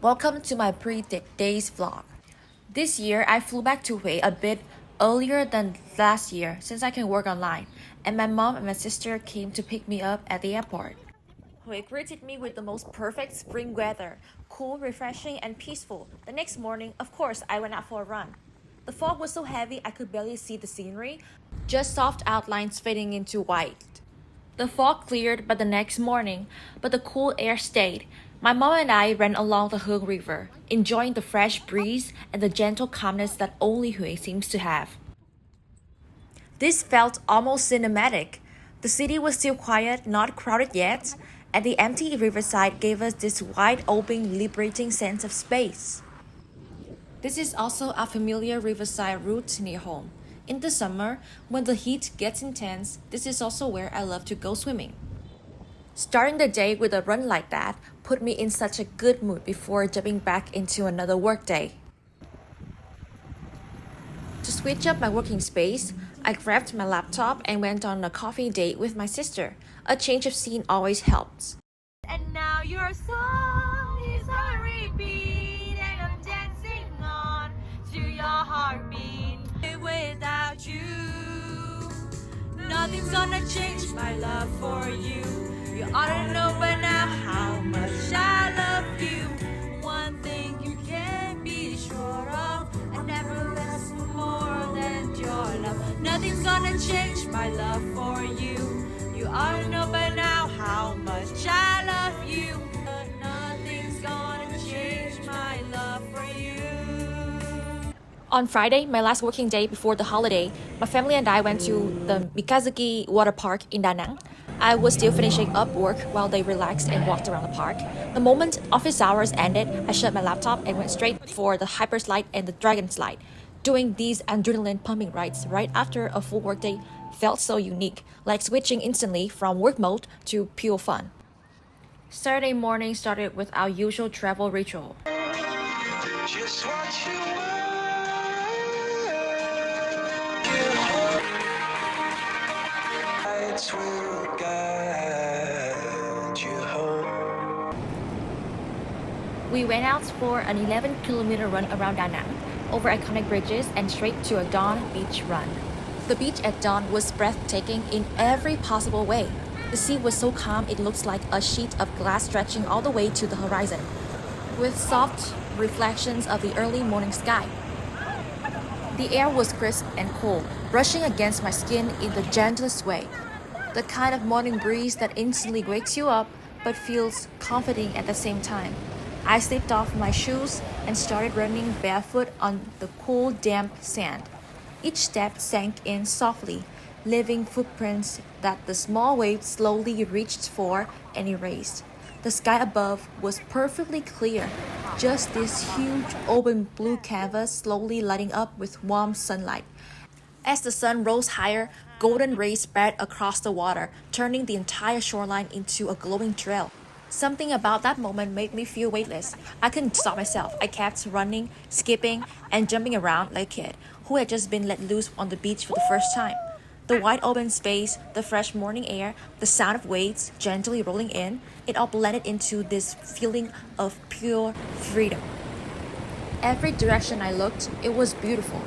Welcome to my pre-days vlog. This year, I flew back to Huế a bit earlier than last year since I can work online, and my mom and my sister came to pick me up at the airport. Huế greeted me with the most perfect spring weather, cool, refreshing, and peaceful. The next morning, of course, I went out for a run. The fog was so heavy I could barely see the scenery, just soft outlines fading into white. The fog cleared by the next morning, but the cool air stayed. My mom and I ran along the Hương River, enjoying the fresh breeze and the gentle calmness that only Huế seems to have. This felt almost cinematic. The city was still quiet, not crowded yet, and the empty riverside gave us this wide-open, liberating sense of space. This is also a familiar riverside route near home. In the summer, when the heat gets intense, this is also where I love to go swimming. Starting the day with a run like that put me in such a good mood before jumping back into another workday. To switch up my working space, I grabbed my laptop and went on a coffee date with my sister. A change of scene always helps. And now your song is on repeat, and I'm dancing on to your heartbeat. Without you, nothing's gonna change my love for you. You ought to know by now how much I love you. One thing you can be sure of, I never ask for more than your love. Nothing's gonna change my love for you. You ought to know by now how much I love you. But nothing's gonna change my love for you. On Friday, my last working day before the holiday, my family and I went to the Mikazuki water park in Da Nang. I was still finishing up work while they relaxed and walked around the park. The moment office hours ended, I shut my laptop and went straight for the hyper slide and the dragon slide. Doing these adrenaline pumping rides right after a full workday felt so unique, like switching instantly from work mode to pure fun. Saturday morning started with our usual travel ritual. Just what you want. Lights will guide you home. We went out for an 11-kilometer run around Da Nang, over iconic bridges and straight to a dawn beach run. The beach at dawn was breathtaking in every possible way. The sea was so calm it looks like a sheet of glass stretching all the way to the horizon, with soft reflections of the early morning sky. The air was crisp and cool, brushing against my skin in the gentlest way. The kind of morning breeze that instantly wakes you up but feels comforting at the same time. I slipped off my shoes and started running barefoot on the cool, damp sand. Each step sank in softly, leaving footprints that the small waves slowly reached for and erased. The sky above was perfectly clear, just this huge open blue canvas slowly lighting up with warm sunlight. As the sun rose higher, golden rays spread across the water, turning the entire shoreline into a glowing trail. Something about that moment made me feel weightless. I couldn't stop myself. I kept running, skipping, and jumping around like a kid who had just been let loose on the beach for the first time. The wide open space, the fresh morning air, the sound of waves gently rolling in, it all blended into this feeling of pure freedom. Every direction I looked, it was beautiful.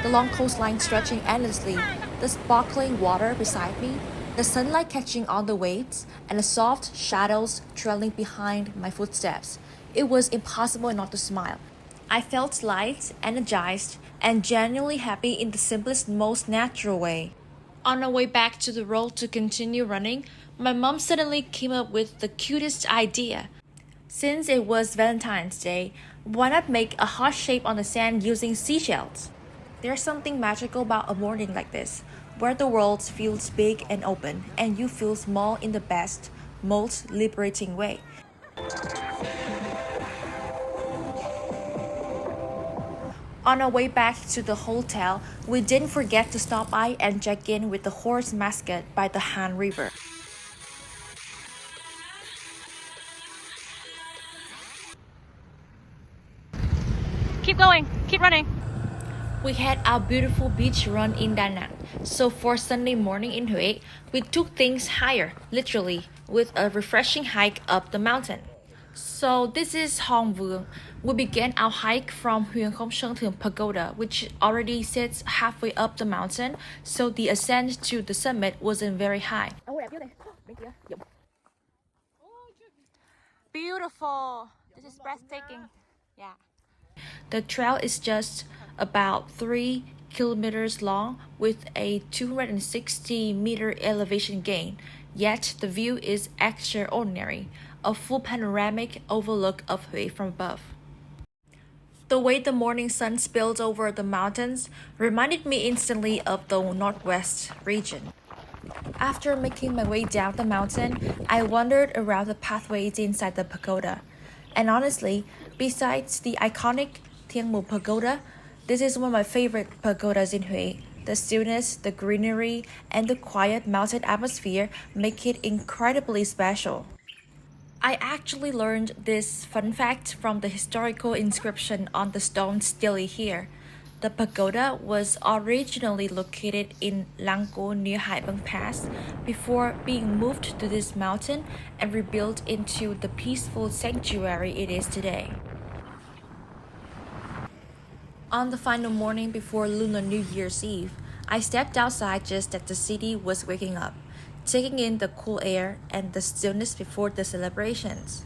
The long coastline stretching endlessly, the sparkling water beside me, the sunlight catching on the waves, and the soft shadows trailing behind my footsteps. It was impossible not to smile. I felt light, energized, and genuinely happy in the simplest, most natural way. On our way back to the road to continue running, my mom suddenly came up with the cutest idea. Since it was Valentine's Day, why not make a heart shape on the sand using seashells? There's something magical about a morning like this, where the world feels big and open, and you feel small in the best, most liberating way. On our way back to the hotel, we didn't forget to stop by and check in with the horse mascot by the Han River. Keep going, keep running. We had our beautiful beach run in Da Nang, so for Sunday morning in Huế, we took things higher, literally, with a refreshing hike up the mountain. So this is Hong Vuong. We began our hike from Huyền Không Sơn Thượng Pagoda, which already sits halfway up the mountain, so the ascent to the summit wasn't very high. Beautiful. This is breathtaking. Yeah. The trail is just about 3 kilometers long with a 260-meter elevation gain, yet the view is extraordinary, a full panoramic overlook of Hue from above. The way the morning sun spilled over the mountains reminded me instantly of the northwest region. After making my way down the mountain, I wandered around the pathways inside the pagoda. And honestly, besides the iconic Thiên Mục Pagoda, this is one of my favorite pagodas in Hue. The stillness, the greenery, and the quiet mountain atmosphere make it incredibly special. I actually learned this fun fact from the historical inscription on the stone stele here. The pagoda was originally located in Lăng Cô near Hải Vân Pass before being moved to this mountain and rebuilt into the peaceful sanctuary it is today. On the final morning before Lunar New Year's Eve, I stepped outside just as the city was waking up, taking in the cool air and the stillness before the celebrations.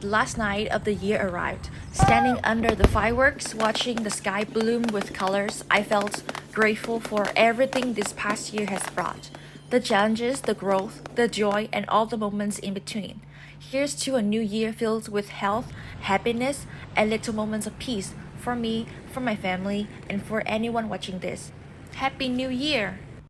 The last night of the year arrived. Standing under the fireworks, watching the sky bloom with colors, I felt grateful for everything this past year has brought. The challenges, the growth, the joy, and all the moments in between. Here's to a new year filled with health, happiness, and little moments of peace for me, for my family, and for anyone watching this. Happy New Year!